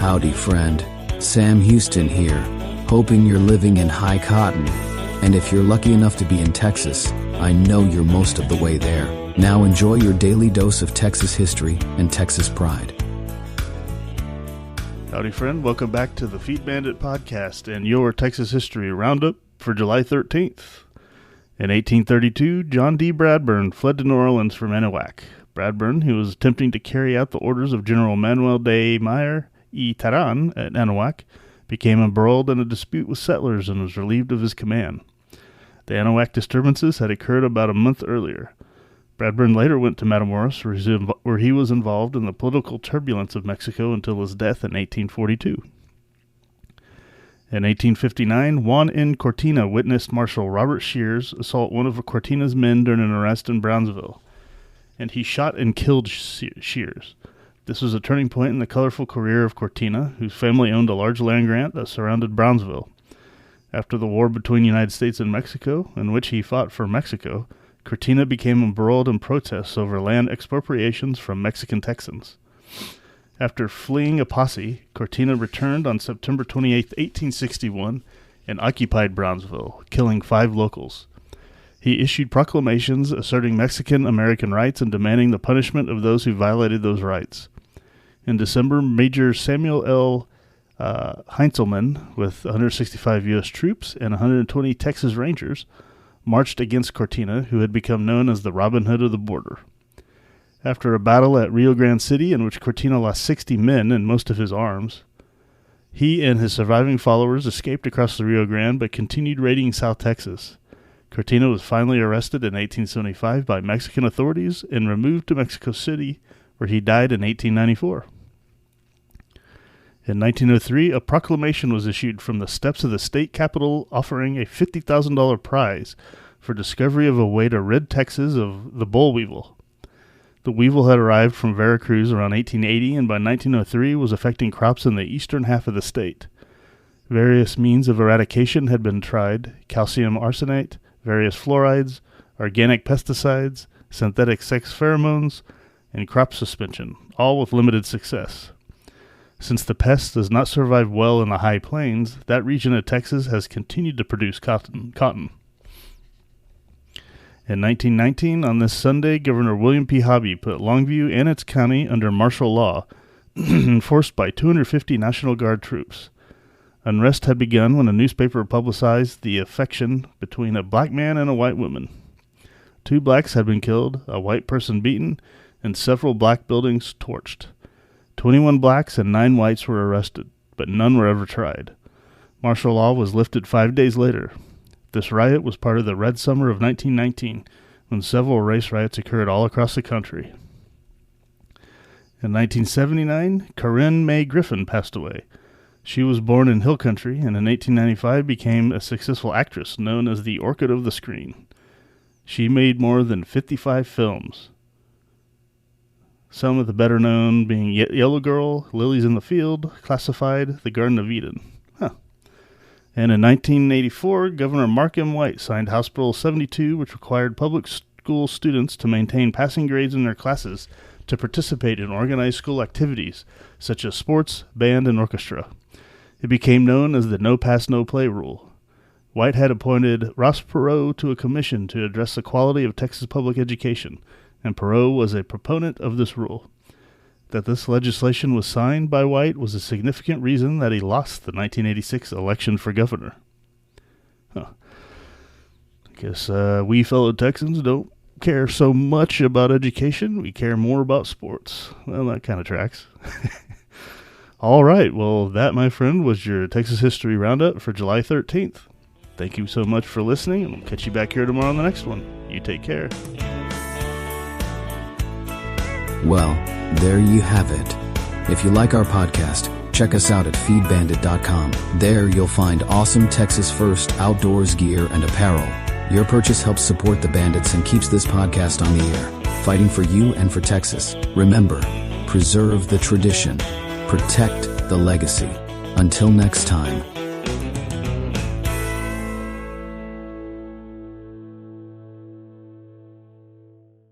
Howdy friend, Sam Houston here, hoping you're living in high cotton. And if you're lucky enough to be in Texas, I know you're most of the way there. Now enjoy your daily dose of Texas history and Texas pride. Howdy friend, welcome back to the Feet Bandit podcast and your Texas history roundup for July 13th. In 1832, John D. Bradburn fled to New Orleans from Anahuac. Bradburn, who was attempting to carry out the orders of General Manuel de Mayer y Terán at Anahuac, became embroiled in a dispute with settlers and was relieved of his command. The Anahuac disturbances had occurred about a month earlier. Bradburn later went to Matamoros, where he was involved in the political turbulence of Mexico until his death in 1842. In 1859, Juan N. Cortina witnessed Marshal Robert Shears assault one of Cortina's men during an arrest in Brownsville, and he shot and killed Shears. This was a turning point in the colorful career of Cortina, whose family owned a large land grant that surrounded Brownsville. After the war between the United States and Mexico, in which he fought for Mexico, Cortina became embroiled in protests over land expropriations from Mexican Texans. After fleeing a posse, Cortina returned on September 28, 1861, and occupied Brownsville, killing 5 locals. He issued proclamations asserting Mexican-American rights and demanding the punishment of those who violated those rights. In December, Major Samuel L. Heinzelman, with 165 U.S. troops and 120 Texas Rangers, marched against Cortina, who had become known as the Robin Hood of the border. After a battle at Rio Grande City in which Cortina lost 60 men and most of his arms, he and his surviving followers escaped across the Rio Grande but continued raiding South Texas. Cortina was finally arrested in 1875 by Mexican authorities and removed to Mexico City, where he died in 1894. In 1903, a proclamation was issued from the steps of the state capitol offering a $50,000 prize for discovery of a way to rid Texas of the boll weevil. The weevil had arrived from Veracruz around 1880 and by 1903 was affecting crops in the eastern half of the state. Various means of eradication had been tried: calcium arsenate, various fluorides, organic pesticides, synthetic sex pheromones, and crop suspension, all with limited success. Since the pest does not survive well in the high plains, that region of Texas has continued to produce cotton. In 1919, on this Sunday, Governor William P. Hobby put Longview and its county under martial law, enforced by 250 National Guard troops. Unrest had begun when a newspaper publicized the affection between a black man and a white woman. 2 blacks had been killed, a white person beaten, and several black buildings torched. 21 blacks and 9 whites were arrested, but none were ever tried. Martial law was lifted 5 days later. This riot was part of the Red Summer of 1919, when several race riots occurred all across the country. In 1979, Corinne May Griffin passed away. She was born in Hill Country and in 1895 became a successful actress known as the Orchid of the Screen. She made more than 55 films, some of the better known being Yellow Girl, Lilies in the Field, Classified, The Garden of Eden. And in 1984, Governor Mark M. White signed House Bill 72, which required public school students to maintain passing grades in their classes to participate in organized school activities, such as sports, band, and orchestra. It became known as the No Pass, No Play rule. White had appointed Ross Perot to a commission to address the quality of Texas public education, and Perot was a proponent of this rule. That this legislation was signed by White was a significant reason that he lost the 1986 election for governor. I guess we fellow Texans don't care so much about education. We care more about sports. Well, that kind of tracks. All right. Well, that, my friend, was your Texas History Roundup for July 13th. Thank you so much for listening, and we'll catch you back here tomorrow on the next one. You take care. Well, there you have it. If you like our podcast, check us out at feedbandit.com. There you'll find awesome Texas First outdoors gear and apparel. Your purchase helps support the Bandits and keeps this podcast on the air, fighting for you and for Texas. Remember, preserve the tradition, protect the legacy. Until next time.